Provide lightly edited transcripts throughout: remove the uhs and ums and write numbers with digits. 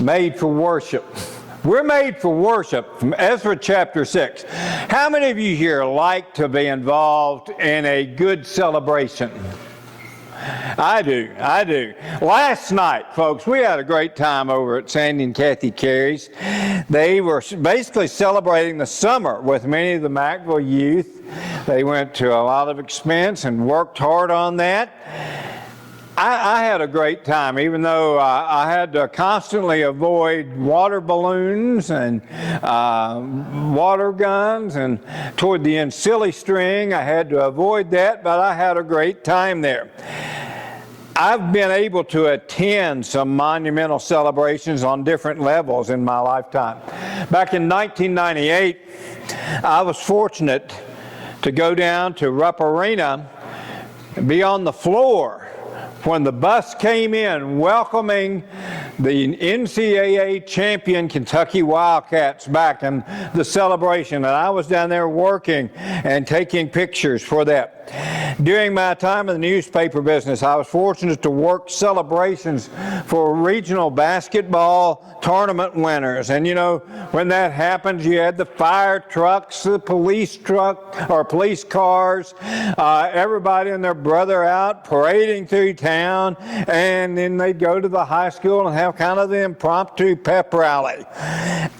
Made for worship. We're made for worship from Ezra chapter 6. How many of you here like to be involved in a good celebration? I do. Last night, folks, we had a great time over at Sandy and Kathy Carey's. They were basically celebrating the summer with many of the Macville youth. They went to a lot of expense and worked hard on that. I had a great time, even though I had to constantly avoid water balloons and water guns, and toward the end silly string, I had to avoid that, but I had a great time there. I've been able to attend some monumental celebrations on different levels in my lifetime. Back in 1998, I was fortunate to go down to Rupp Arena and be on the floor when the bus came in welcoming the NCAA champion Kentucky Wildcats back in the celebration. And I was down there working and taking pictures for that. During my time in the newspaper business, I was fortunate to work celebrations for regional basketball tournament winners. And you know, when that happens, you had the fire trucks, the police cars, everybody and their brother out parading through town, and then they'd go to the high school and have kind of the impromptu pep rally.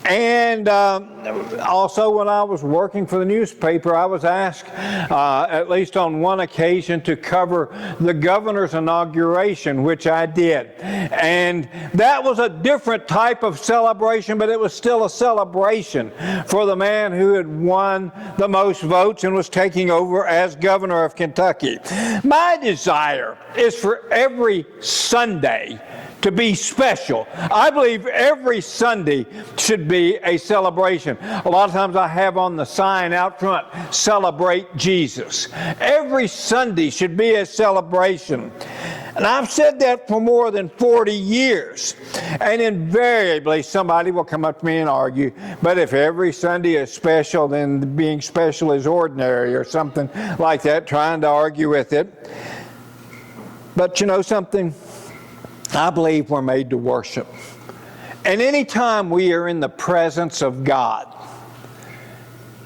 And also when I was working for the newspaper, I was asked, at least on one occasion, to cover the governor's inauguration, which I did. And that was a different type of celebration, but it was still a celebration for the man who had won the most votes and was taking over as governor of Kentucky. My desire is for every Sunday to be special. I believe every Sunday should be a celebration. A lot of times I have on the sign out front, "Celebrate Jesus." Every Sunday should be a celebration. And I've said that for more than 40 years. And invariably somebody will come up to me and argue, but if every Sunday is special, then being special is ordinary, or something like that, trying to argue with it. But you know something? I believe we're made to worship. And anytime we are in the presence of God,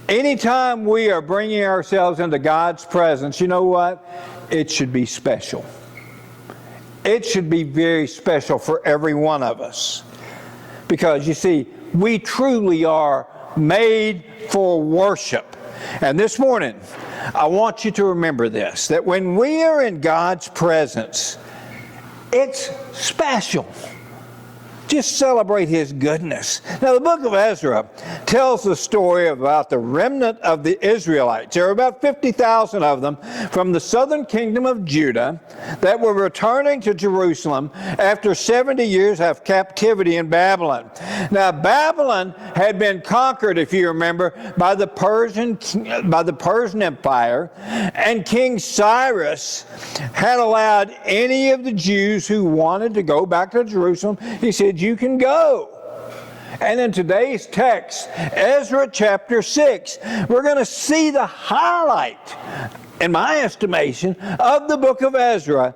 anytime we are bringing ourselves into God's presence, you know what? It should be special. It should be very special for every one of us. Because you see, we truly are made for worship. And this morning, I want you to remember this, that when we are in God's presence, it's special. Just celebrate His goodness. Now, the book of Ezra tells the story about the remnant of the Israelites. There were about 50,000 of them from the southern kingdom of Judah that were returning to Jerusalem after 70 years of captivity in Babylon. Now, Babylon had been conquered, if you remember, by the Persian Empire, and King Cyrus had allowed any of the Jews who wanted to go back to Jerusalem. He said, "You can go." And in today's text, Ezra chapter 6, we're going to see the highlight, in my estimation, of the book of Ezra.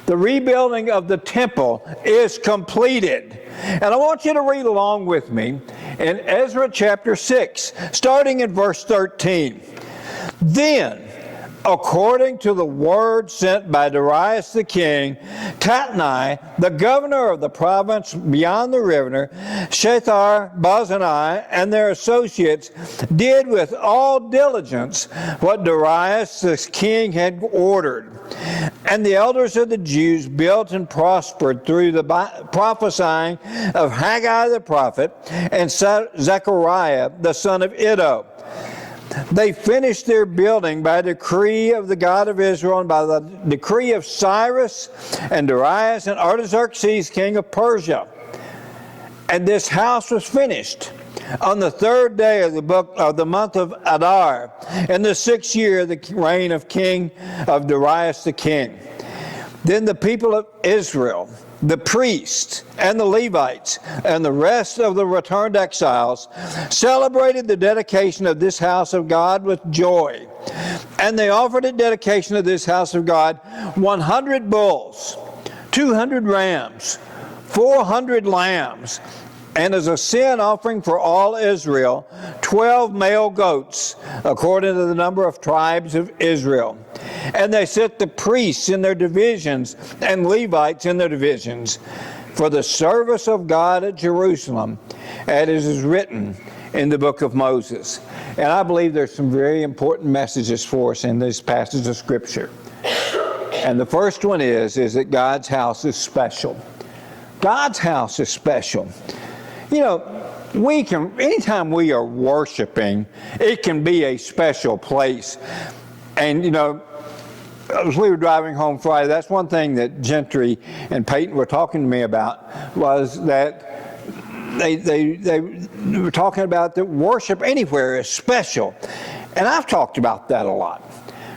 The rebuilding of the temple is completed. And I want you to read along with me in Ezra chapter 6, starting in verse 13. "Then, according to the word sent by Darius the king, Tatnai, the governor of the province beyond the river, Shethar-Bozenai, and their associates did with all diligence what Darius the king had ordered. And the elders of the Jews built and prospered through the prophesying of Haggai the prophet and Zechariah the son of Iddo. They finished their building by decree of the God of Israel and by the decree of Cyrus and Darius and Artaxerxes, king of Persia. And this house was finished on the 3rd day of the month of Adar, in the 6th year of the reign of King of Darius the king. Then the people of Israel, the priests and the Levites and the rest of the returned exiles celebrated the dedication of this house of God with joy. And they offered at dedication of this house of God 100 bulls, 200 rams, 400 lambs, and as a sin offering for all Israel, 12 male goats, according to the number of tribes of Israel. And they set the priests in their divisions and Levites in their divisions for the service of God at Jerusalem, as it is written in the book of Moses. And I believe there's some very important messages for us in this passage of Scripture. And the first one is that God's house is special. God's house is special. You know, anytime we are worshiping, it can be a special place. And, you know, as we were driving home Friday, that's one thing that Gentry and Peyton were talking to me about, was that they were talking about that worship anywhere is special. And I've talked about that a lot.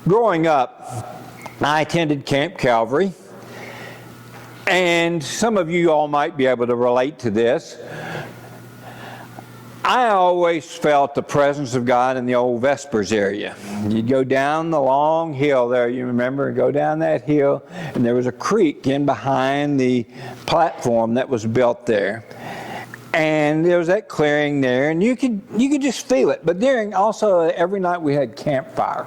Growing up, I attended Camp Calvary. And some of you all might be able to relate to this. I always felt the presence of God in the old Vespers area. You'd go down the long hill there, you remember, go down that hill, and there was a creek in behind the platform that was built there. And there was that clearing there, and you could just feel it. But every night we had campfire.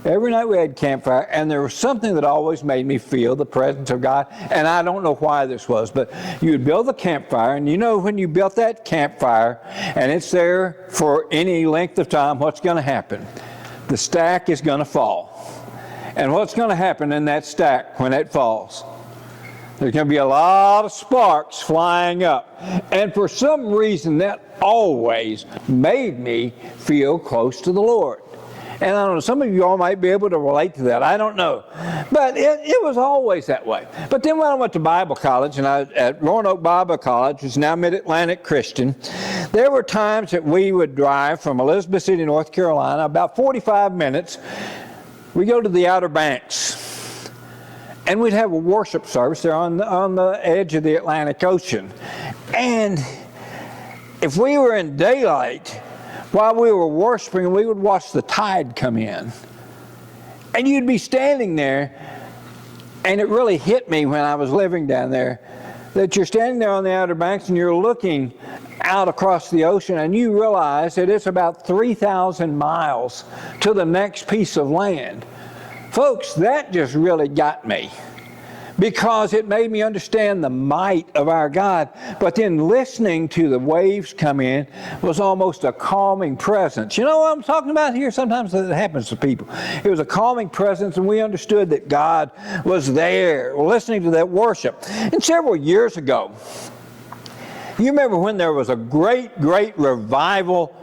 Every night we had campfire, and there was something that always made me feel the presence of God, and I don't know why this was, but you would build the campfire, and you know when you built that campfire, and it's there for any length of time, what's going to happen? The stack is going to fall. And what's going to happen in that stack when it falls? There's going to be a lot of sparks flying up. And for some reason, that always made me feel close to the Lord. And I don't know, some of you all might be able to relate to that. I don't know. But it was always that way. But then when I went to Bible college, and I was at Roanoke Bible College, which is now Mid-Atlantic Christian, there were times that we would drive from Elizabeth City, North Carolina, about 45 minutes. We go to the Outer Banks. And we'd have a worship service there on the edge of the Atlantic Ocean. And if we were in daylight, while we were worshiping, we would watch the tide come in. And you'd be standing there, and it really hit me when I was living down there, that you're standing there on the Outer Banks and you're looking out across the ocean, and you realize that it's about 3,000 miles to the next piece of land. Folks, that just really got me, because it made me understand the might of our God. But then listening to the waves come in was almost a calming presence. You know what I'm talking about here? Sometimes it happens to people. It was a calming presence, and we understood that God was there, listening to that worship. And several years ago, you remember when there was a great revival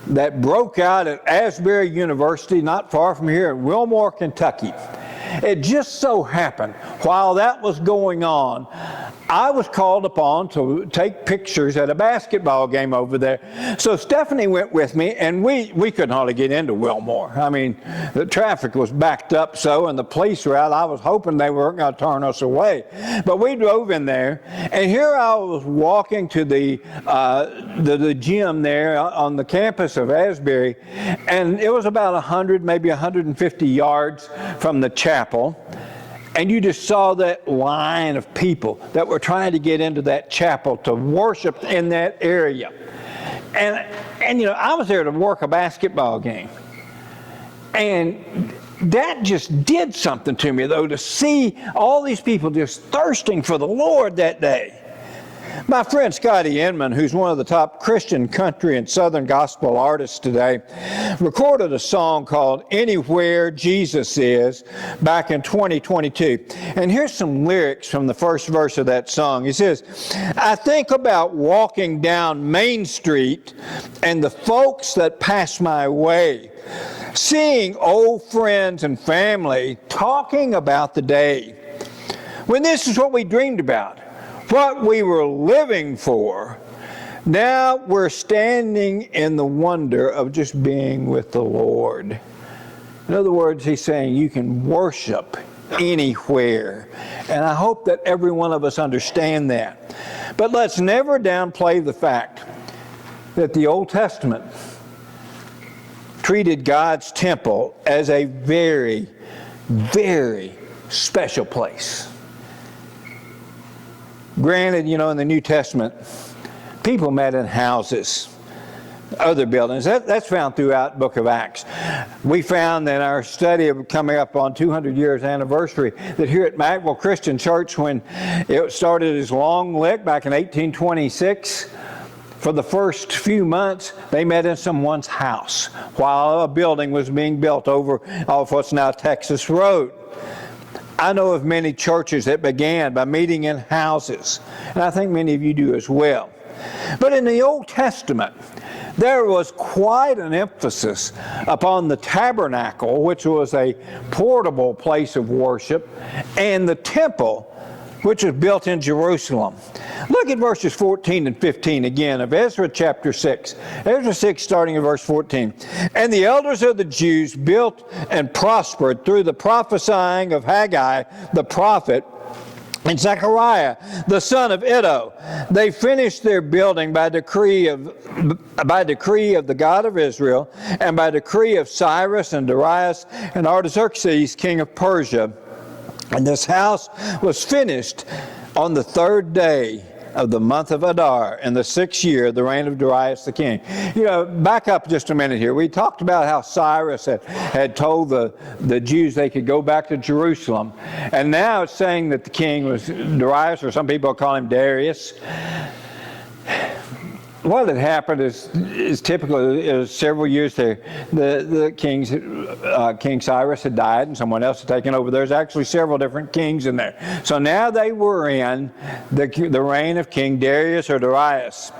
that broke out at Asbury University, not far from here in Wilmore, Kentucky. It just so happened, while that was going on, I was called upon to take pictures at a basketball game over there. So Stephanie went with me, and we couldn't hardly get into Wilmore. I mean, the traffic was backed up and the police were out. I was hoping they weren't going to turn us away. But we drove in there, and here I was walking to the gym there on the campus of Asbury, and it was about 100, maybe 150 yards from the chapel. And you just saw that line of people that were trying to get into that chapel to worship in that area. And you know, I was there to work a basketball game. And that just did something to me, though, to see all these people just thirsting for the Lord that day. My friend Scotty Inman, who's one of the top Christian country and Southern gospel artists today, recorded a song called Anywhere Jesus Is back in 2022. And here's some lyrics from the first verse of that song. He says, I think about walking down Main Street and the folks that pass my way, seeing old friends and family talking about the day, when this is what we dreamed about, what we were living for. Now we're standing in the wonder of just being with the Lord. In other words, he's saying you can worship anywhere. And I hope that every one of us understand that. But let's never downplay the fact that the Old Testament treated God's temple as a very, very special place. Granted, in the New Testament, people met in houses, other buildings. That's found throughout the book of Acts. We found in our study of coming up on 200 years anniversary that here at Macville Christian Church, when it started as Long Lick back in 1826, for the first few months, they met in someone's house while a building was being built over off what's now Texas Road. I know of many churches that began by meeting in houses, and I think many of you do as well. But in the Old Testament, there was quite an emphasis upon the tabernacle, which was a portable place of worship, and the temple, which was built in Jerusalem. Look at verses 14 and 15 again of Ezra chapter 6. Ezra 6 starting in verse 14. And the elders of the Jews built and prospered through the prophesying of Haggai the prophet and Zechariah the son of Iddo. They finished their building by decree of the God of Israel, and by decree of Cyrus and Darius and Artaxerxes king of Persia. And this house was finished on the 3rd day of the month of Adar in the 6th year of the reign of Darius the king. Back up just a minute here. We talked about how Cyrus had told the Jews they could go back to Jerusalem. And now it's saying that the king was Darius, or some people call him Darius. What had happened is typically several years there, the King Cyrus had died and someone else had taken over. There's actually several different kings in there. So now they were in the reign of King Darius or Darius.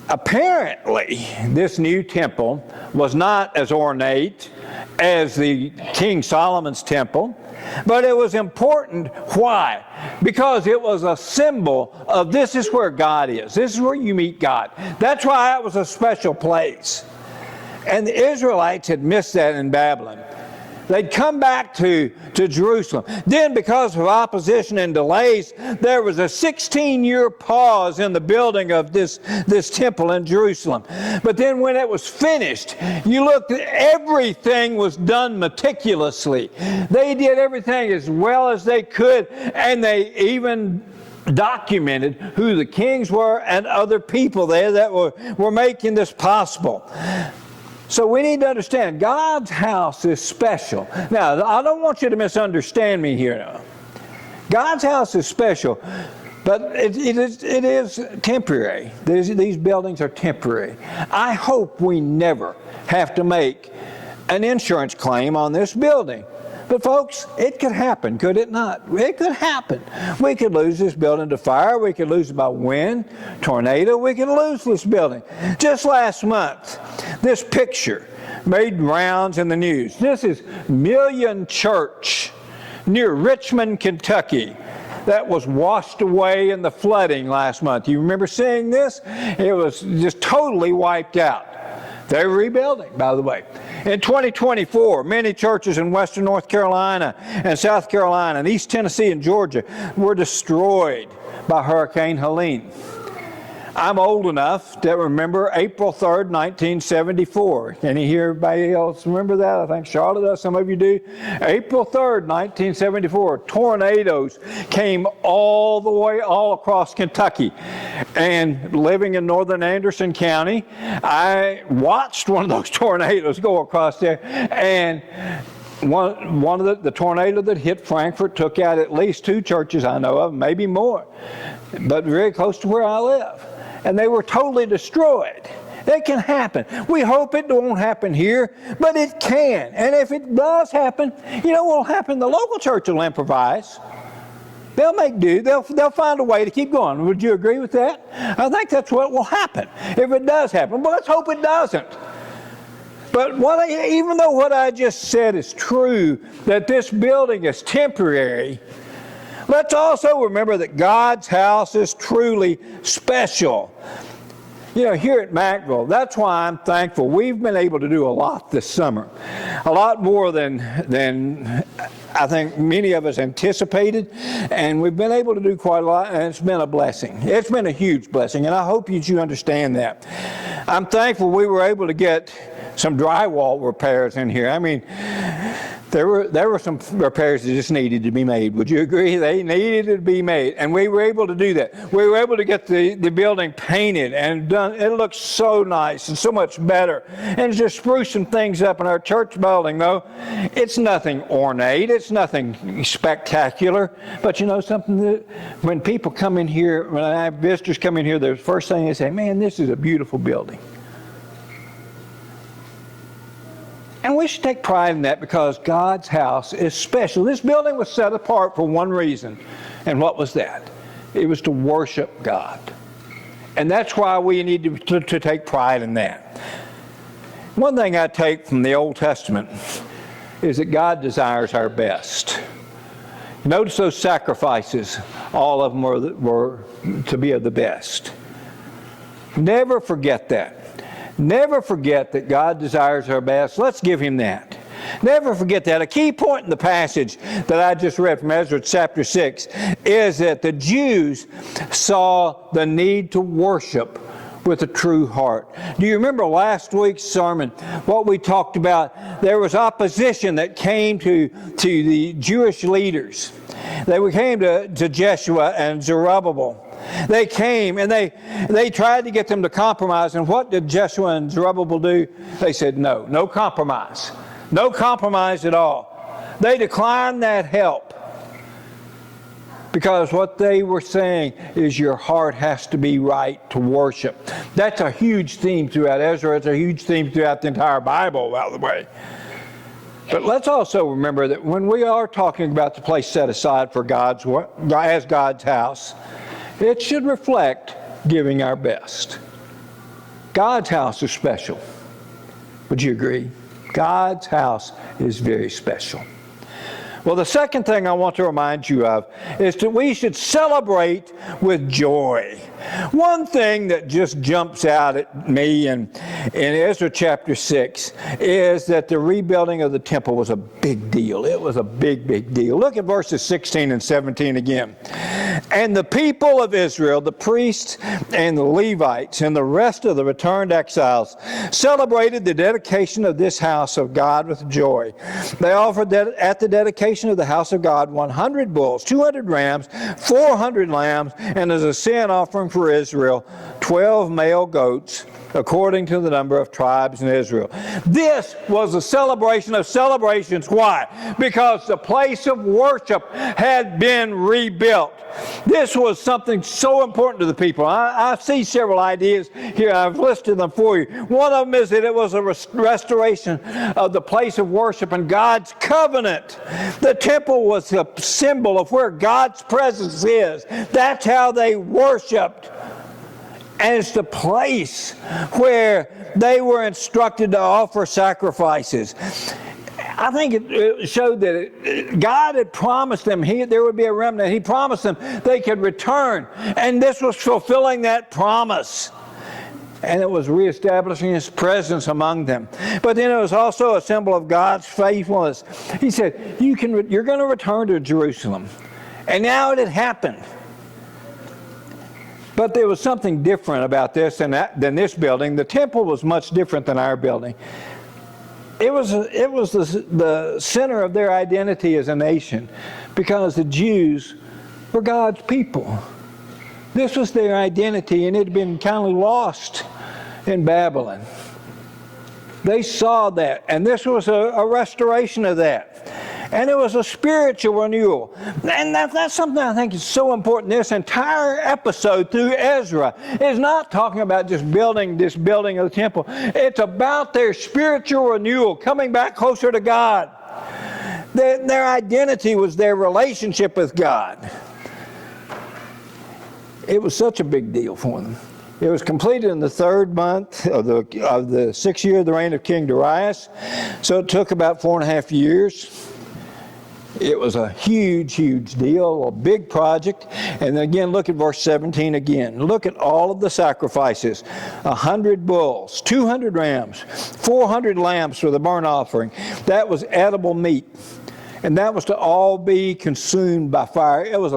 Apparently, this new temple was not as ornate as the King Solomon's temple, but it was important. Why? Because it was a symbol of this is where God is. This is where you meet God. That's why it was a special place. And the Israelites had missed that in Babylon. They'd come back to Jerusalem. Then, because of opposition and delays, there was a 16-year pause in the building of this temple in Jerusalem. But then when it was finished, you looked at everything was done meticulously. They did everything as well as they could, and they even documented who the kings were and other people there that were making this possible. So we need to understand God's house is special. Now, I don't want you to misunderstand me here now. God's house is special, but it is temporary. These buildings are temporary. I hope we never have to make an insurance claim on this building. But folks, it could happen, could it not? It could happen. We could lose this building to fire. We could lose it by wind, tornado. We could lose this building. Just last month, this picture made rounds in the news. This is Million Church near Richmond, Kentucky, that was washed away in the flooding last month. You remember seeing this? It was just totally wiped out. They're rebuilding, by the way. In 2024, many churches in western North Carolina and South Carolina and East Tennessee and Georgia were destroyed by Hurricane Helene. I'm old enough to remember April 3rd, 1974. Can you hear anybody else remember that? I think Charlotte does. Some of you do. April 3rd, 1974. Tornadoes came all across Kentucky. And living in northern Anderson County, I watched one of those tornadoes go across there. And one of the tornado that hit Frankfort took out at least 2 churches I know of, maybe more, but very close to where I live. And they were totally destroyed. It can happen. We hope it won't happen here, but it can. And if it does happen, you know what will happen? The local church will improvise. They'll make do. They'll find a way to keep going. Would you agree with that? I think that's what will happen if it does happen. But let's hope it doesn't. But even though what I just said is true, that this building is temporary, let's also remember that God's house is truly special. Here at Macville, that's why I'm thankful. We've been able to do a lot this summer. A lot more than I think many of us anticipated. And we've been able to do quite a lot, and it's been a blessing. It's been a huge blessing, and I hope you understand that. I'm thankful we were able to get some drywall repairs in here. I mean, There were some repairs that just needed to be made. Would you agree? They needed to be made. And we were able to do that. We were able to get the building painted and done. It looks so nice and so much better. And just spruce some things up in our church building, though. It's nothing ornate. It's nothing spectacular. But you know something? That when people come in here, when I have visitors come in here, the first thing they say, man, this is a beautiful building. And we should take pride in that because God's house is special. This building was set apart for one reason. And what was that? It was to worship God. And that's why we need to take pride in that. One thing I take from the Old Testament is that God desires our best. Notice those sacrifices. All of them were to be of the best. Never forget that. Never forget that God desires our best. Let's give Him that. Never forget that. A key point in the passage that I just read from Ezra chapter 6 is that the Jews saw the need to worship with a true heart. Do you remember last week's sermon, what we talked about? There was opposition that came to the Jewish leaders. They came to Jeshua and Zerubbabel. They came and they tried to get them to compromise. And what did Jeshua and Zerubbabel do? They said, no compromise. No compromise at all. They declined that help. Because what they were saying is your heart has to be right to worship. That's a huge theme throughout Ezra. It's a huge theme throughout the entire Bible, by the way. But let's also remember that when we are talking about the place set aside for as God's house, it should reflect giving our best. God's house is special. Would you agree? God's house is very special. Well, the second thing I want to remind you of is that we should celebrate with joy. One thing that just jumps out at me in Ezra chapter 6 is that the rebuilding of the temple was a big deal. It was a big, big deal. Look at verses 16 and 17 again. And the people of Israel, the priests and the Levites and the rest of the returned exiles celebrated the dedication of this house of God with joy. They offered at the dedication of the house of God 100 bulls, 200 rams, 400 lambs, and as a sin offering for Israel, 12 male goats, according to the number of tribes in Israel. This was a celebration of celebrations. Why? Because the place of worship had been rebuilt. This was something so important to the people. I see several ideas here. I've listed them for you. One of them is that it was a restoration of the place of worship and God's covenant. The temple was a symbol of where God's presence is. That's how they worshiped. And it's the place where they were instructed to offer sacrifices. I think it showed that God had promised them there would be a remnant. He promised them they could return. And this was fulfilling that promise. And it was reestablishing His presence among them. But then it was also a symbol of God's faithfulness. He said, you're going to return to Jerusalem. And now it had happened. But there was something different about this than this building. The temple was much different than our building. It was the center of their identity as a nation because the Jews were God's people. This was their identity, and it had been kind of lost in Babylon. They saw that, and this was a restoration of that. And it was a spiritual renewal. And that's something I think is so important. This entire episode through Ezra is not talking about just building this building of the temple. It's about their spiritual renewal, coming back closer to God. Their identity was their relationship with God. It was such a big deal for them. It was completed in the 3rd month of the 6th year of the reign of King Darius. So it took about 4.5 years. It was a huge, huge deal, a big project. And again, look at verse 17 again. Look at all of the sacrifices. 100 bulls, 200 rams, 400 lambs for the burnt offering. That was edible meat. And that was to all be consumed by fire. It was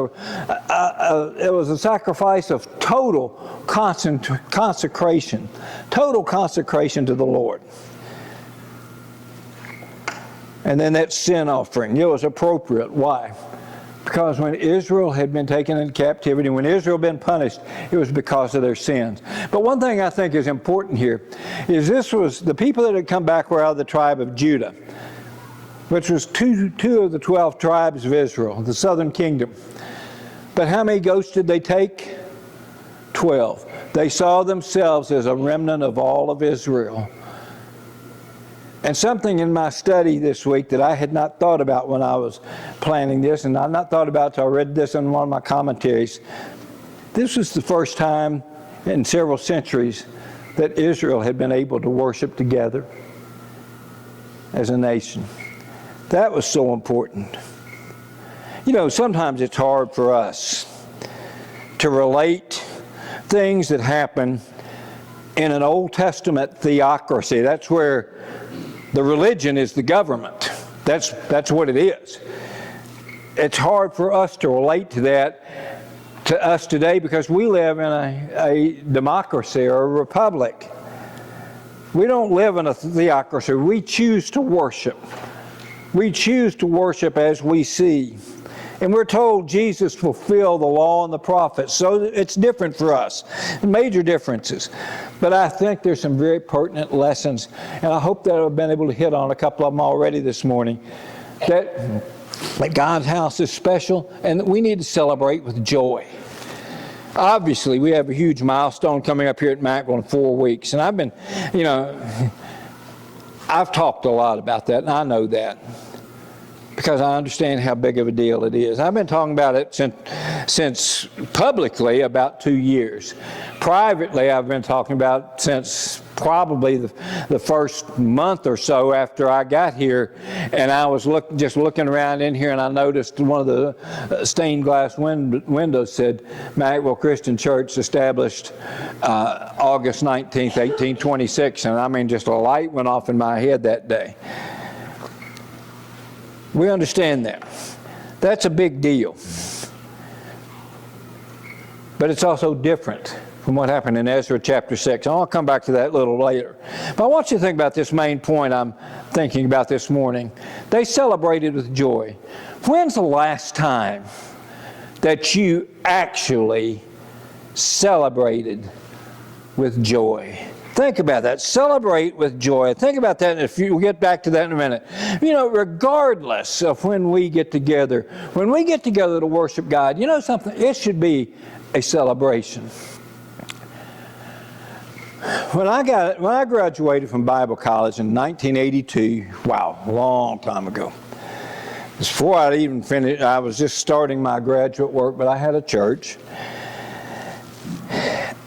a sacrifice of total consecration. Total consecration to the Lord. And then that sin offering, it was appropriate. Why? Because when Israel had been taken into captivity, when Israel had been punished, it was because of their sins. But one thing I think is important here is this was the people that had come back were out of the tribe of Judah, which was two of the 12 tribes of Israel, the southern kingdom. But how many goats did they take? 12. They saw themselves as a remnant of all of Israel. And something in my study this week that I had not thought about when I was planning this, and I've not thought about until I read this in one of my commentaries. This was the first time in several centuries that Israel had been able to worship together as a nation. That was so important. You know, sometimes it's hard for us to relate things that happen in an Old Testament theocracy. That's where the religion is the government. That's what it is. It's hard for us to relate to that to us today because we live in a democracy or a republic. We don't live in a theocracy. We choose to worship. We choose to worship as we see. And we're told Jesus fulfilled the law and the prophets. So it's different for us. Major differences. But I think there's some very pertinent lessons. And I hope that I've been able to hit on a couple of them already this morning. That God's house is special and that we need to celebrate with joy. Obviously, we have a huge milestone coming up here at Macville in 4 weeks. And I've been, I've talked a lot about that, and I know that, because I understand how big of a deal it is. I've been talking about it since publicly about 2 years. Privately, I've been talking about it since probably the first month or so after I got here, and I was just looking around in here, and I noticed one of the stained glass windows said Macville Christian Church established August 19th, 1826, and I mean just a light went off in my head that day. We understand that. That's a big deal. But it's also different from what happened in Ezra chapter 6. I'll come back to that a little later. But I want you to think about this main point I'm thinking about this morning. They celebrated with joy. When's the last time that you actually celebrated with joy? Think about that. Celebrate with joy. Think about that. We'll get back to that in a minute. Regardless of when we get together to worship God, you know something? It should be a celebration. When I graduated from Bible college in 1982, wow, a long time ago. Before I'd even finished, I was just starting my graduate work, but I had a church.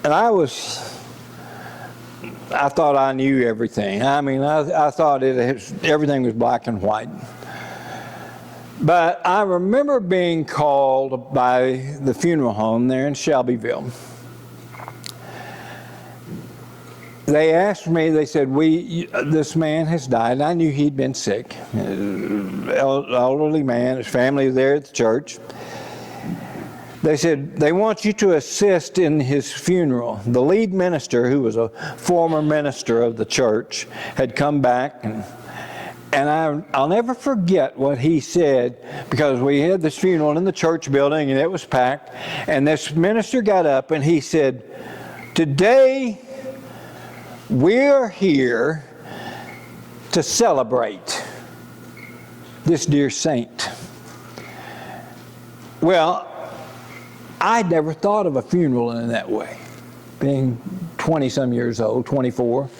And I thought I knew everything. I mean, I thought everything was black and white. But I remember being called by the funeral home there in Shelbyville. They asked me, they said, this man has died. And I knew he'd been sick. Elderly man, his family was there at the church. They said, they want you to assist in his funeral. The lead minister, who was a former minister of the church, had come back, and I'll never forget what he said, because we had this funeral in the church building, and it was packed, and this minister got up, and he said, today we're here to celebrate this dear saint. Well, I'd never thought of a funeral in that way, being 20-some years old, 24.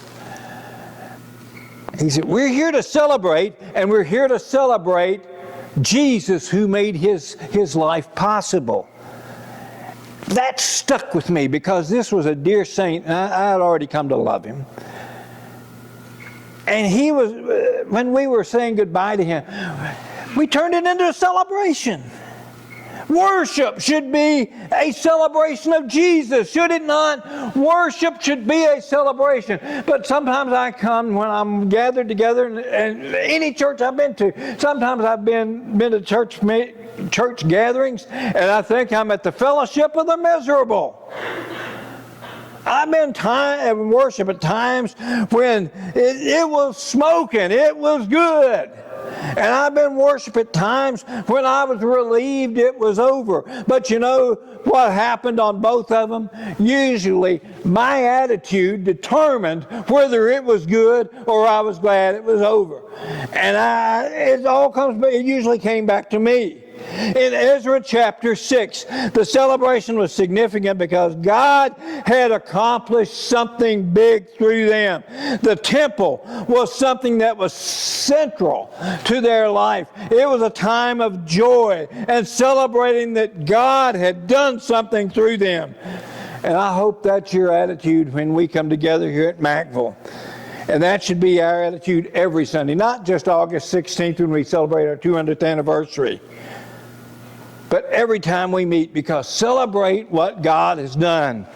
He said, we're here to celebrate, and we're here to celebrate Jesus who made his life possible. That stuck with me because this was a dear saint, and I had already come to love him. And he was, when we were saying goodbye to him, we turned it into a celebration. Worship should be a celebration of Jesus, should it not? Worship should be a celebration. But sometimes I come when I'm gathered together, and any church I've been to, sometimes I've been to church gatherings, and I think I'm at the fellowship of the miserable. I've been in worship at times when it was smoking, it was good. And I've been worship at times when I was relieved it was over. But you know what happened on both of them? Usually my attitude determined whether it was good or I was glad it was over. And it usually came back to me. In Ezra chapter 6, the celebration was significant because God had accomplished something big through them. The temple was something that was central to their life. It was a time of joy and celebrating that God had done something through them. And I hope that's your attitude when we come together here at Mackville. And that should be our attitude every Sunday, not just August 16th when we celebrate our 200th anniversary. But every time we meet, because celebrate what God has done.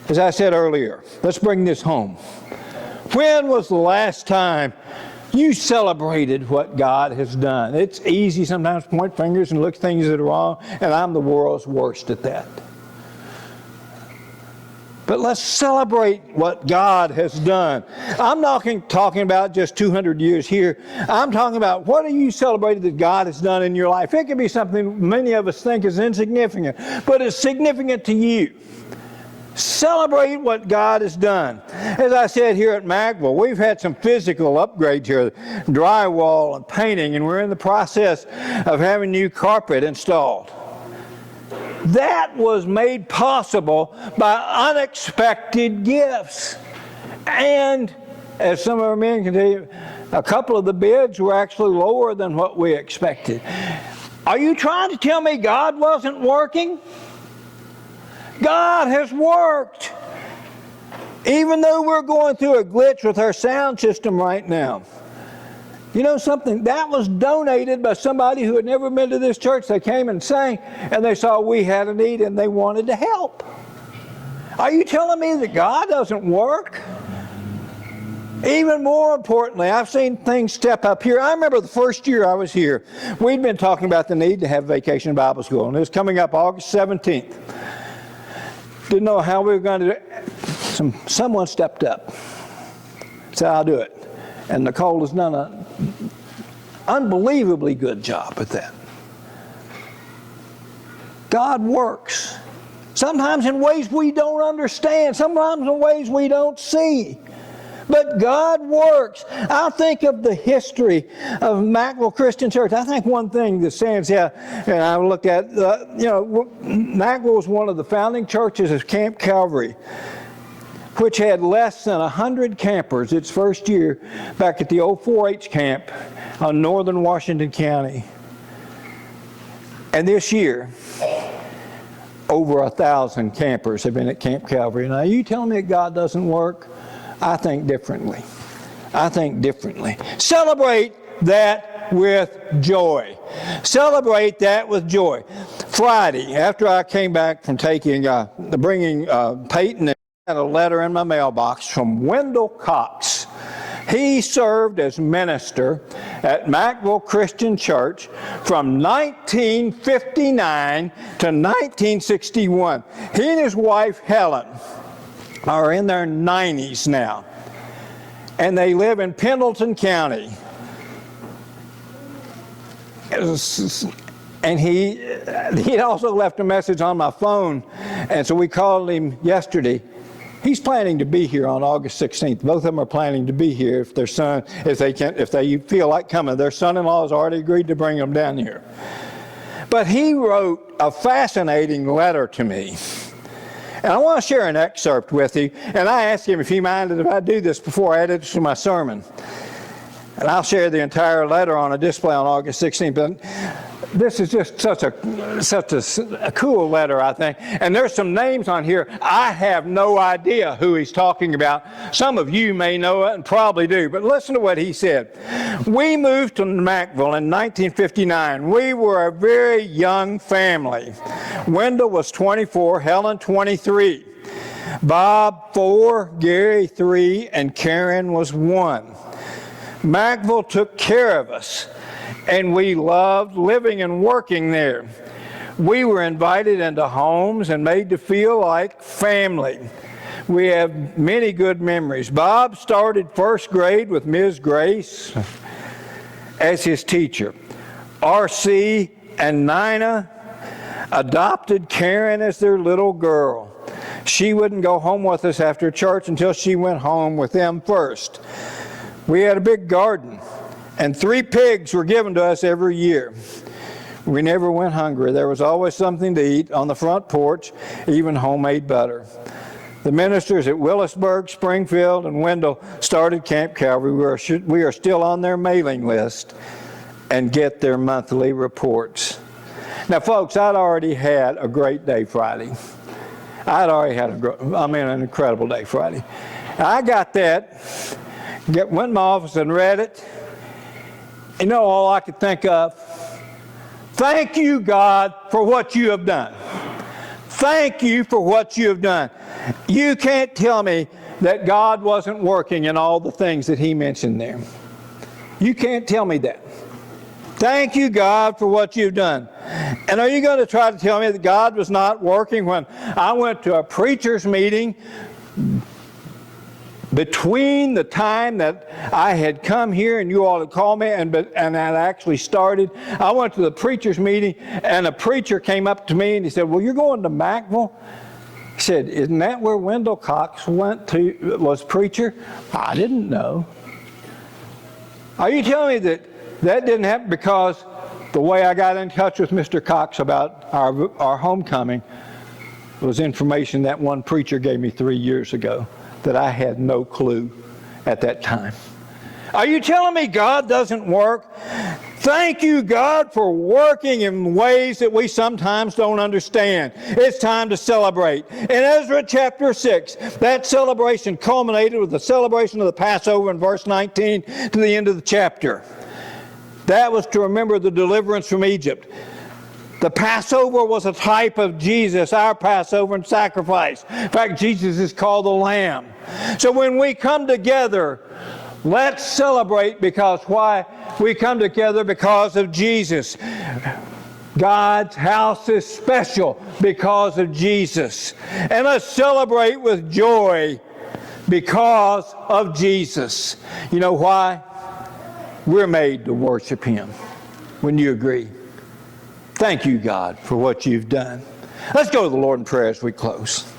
As I said earlier, let's bring this home. When was the last time you celebrated what God has done? It's easy sometimes to point fingers and look at things that are wrong, and I'm the world's worst at that. But let's celebrate what God has done. I'm not talking about just 200 years here. I'm talking about what have you celebrated that God has done in your life. It can be something many of us think is insignificant, but it's significant to you. Celebrate what God has done. As I said here at Mackville, we've had some physical upgrades here, drywall and painting, and we're in the process of having new carpet installed. That was made possible by unexpected gifts. And as some of our men can tell you, a couple of the bids were actually lower than what we expected. Are you trying to tell me God wasn't working? God has worked. Even though we're going through a glitch with our sound system right now. You know something? That was donated by somebody who had never been to this church. They came and sang, and they saw we had a need, and they wanted to help. Are you telling me that God doesn't work? Even more importantly, I've seen things step up here. I remember the first year I was here, we'd been talking about the need to have Vacation Bible School, and it was coming up August 17th. Didn't know how we were going to do it. Someone stepped up. Said, I'll do it. And Nicole has done an unbelievably good job at that. God works. Sometimes in ways we don't understand. Sometimes in ways we don't see. But God works. I think of the history of Mackville Christian Church. I think one thing that stands out, and I looked at, Mackville was one of the founding churches of Camp Calvary, which had less than 100 campers its first year back at the old 4-H camp on northern Washington County. And this year, over 1,000 campers have been at Camp Calvary. Now, you telling me that God doesn't work? I think differently. I think differently. Celebrate that with joy. Celebrate that with joy. Friday, after I came back from bringing Peyton, I had a letter in my mailbox from Wendell Cox. He served as minister at Mackville Christian Church from 1959 to 1961. He and his wife Helen are in their 90s now, and they live in Pendleton County. And he also left a message on my phone, and so we called him yesterday. He's planning to be here on August 16th. Both of them are planning to be here if they feel like coming. Their son-in-law has already agreed to bring them down here. But he wrote a fascinating letter to me. And I want to share an excerpt with you. And I asked him if he minded if I do this before I add it to my sermon. And I'll share the entire letter on a display on August 16th. But this is just such a cool letter, I think. And there's some names on here. I have no idea who he's talking about. Some of you may know it and probably do. But listen to what he said. We moved to Mackville in 1959. We were a very young family. Wendell was 24, Helen 23. Bob 4, Gary 3, and Karen was 1. Mackville took care of us, and we loved living and working there. We were invited into homes and made to feel like family. We have many good memories. Bob started first grade with Ms. Grace. as his teacher. R.C. and Nina adopted Karen as their little girl. She wouldn't go home with us after church until she went home with them first. We had a big garden, and 3 pigs were given to us every year. We never went hungry. There was always something to eat on the front porch, even homemade butter. The ministers at Willisburg, Springfield, and Wendell started Camp Calvary. We are still on their mailing list and get their monthly reports. Now, folks, I'd already had a great day Friday. I'd already had an incredible day Friday. I got that, went in my office and read it. You know, all I could think of, thank you, God, for what you have done. Thank you for what you have done. You can't tell me that God wasn't working in all the things that he mentioned there. You can't tell me that. Thank you, God, for what you've done. And are you going to try to tell me that God was not working when I went to a preacher's meeting between the time that I had come here and you all had called me and that actually started? I went to the preacher's meeting and a preacher came up to me and he said, well, you're going to Mackville? He said, isn't that where Wendell Cox was preacher? I didn't know. Are you telling me that didn't happen because the way I got in touch with Mr. Cox about our homecoming was information that one preacher gave me 3 years ago that I had no clue at that time? Are you telling me God doesn't work? Thank you, God, for working in ways that we sometimes don't understand. It's time to celebrate. In Ezra chapter 6, that celebration culminated with the celebration of the Passover in verse 19 to the end of the chapter. That was to remember the deliverance from Egypt. The Passover was a type of Jesus, our Passover and sacrifice. In fact, Jesus is called the Lamb. So when we come together, let's celebrate because why? We come together because of Jesus. God's house is special because of Jesus. And let's celebrate with joy because of Jesus. You know why? We're made to worship him. Wouldn't you agree? Thank you, God, for what you've done. Let's go to the Lord in prayer as we close.